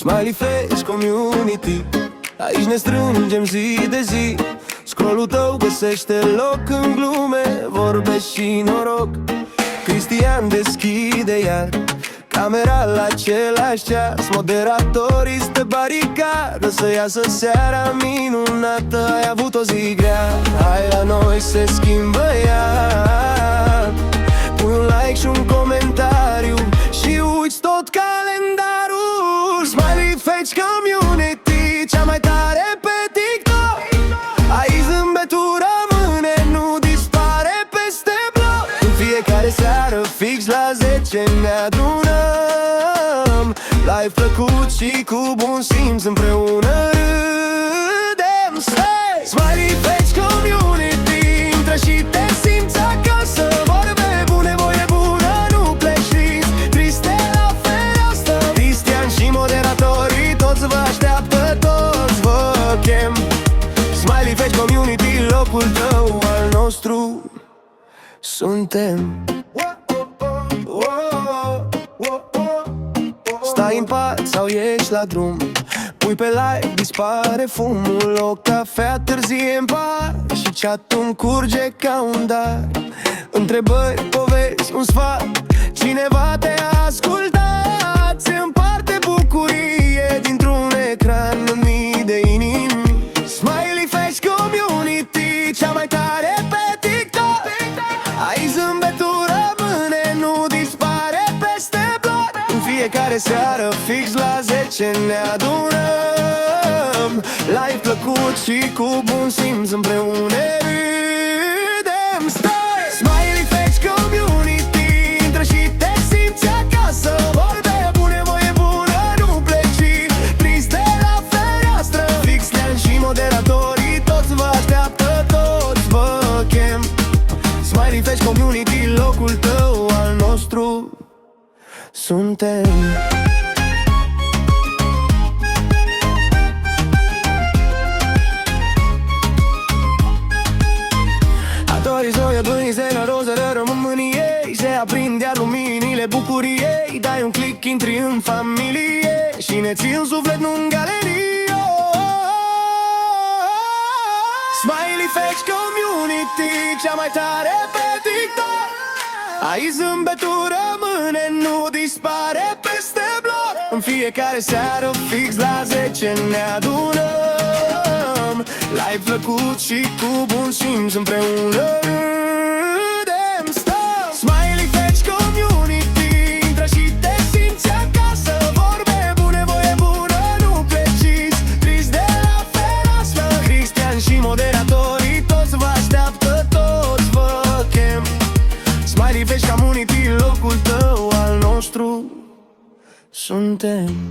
Smiley Face Community, aici ne strângem zi de zi. Scrollul tău găsește loc în glume, vorbe și noroc. Cristian deschide iar camera la același ceas. Moderatorii stă baricadă să iasă seara minunată. Ai avut o zi grea, hai la noi se schimbă iar. Pui un like și un comentariu și uiți tot calendarul. Smiley Face Community, cea mai tare pe TikTok. Ai zâmbetul rămâne, nu dispare peste bloc. În fiecare seară fix la 10 ne adunăm. Live plăcut și cu bun simț împreună râdem. Smiley Face Community, intră și te simți acasă. Vorbe bune, voie bună, nu pleci trist, triste la fereastră. Cristian și moderatorii toți vă așteaptă, toți vă chem. Smiley Face Community, locul tău al nostru suntem. Stai în pat sau ieși la drum, pui pe like, dispare fumul. O cafea târzie în par și chat-ul curge ca un dar. Întrebări, povesti, un sfat, cineva te-a ascultat. Se împarte bucurie dintr-un ecran în mii de inimi. Smiley Face Community, cea mai tare pe TikTok. Ai zâmbetul rămâne, nu dispare peste bloc. În fiecare seară fix la 10 ne adunăm. Live plăcut și cu bun simț împreună râdem. Smiley Face Community, intră și te simți acasă. Vorbe bune, voie bună, nu pleci trist de la fereastră. Cristian și moderatorii toți vă așteaptă, toți vă chem. Smiley Face Community, locul tău al nostru suntem. Zoia, Dumnezeu, rozele rămân mâniei. Se aprind iar luminile bucuriei. Dai un click, intri în familie și ne ții în suflet, nu în galerie. Smiley Face Community, cea mai tare pe TikTok. Ai zâmbetul rămâne, nu dispare peste bloc. În fiecare seară fix la 10 ne adunăm. Live plăcut și cu bun simț împreună râdem. Smiley Face Community, intră și te simți acasă. Vorbe bune, voie bună, nu pleci trist de la fereastră. Cristian și moderatorii toți vă așteaptă, toți vă chem. Smiley Face Community, locul tău al nostru suntem.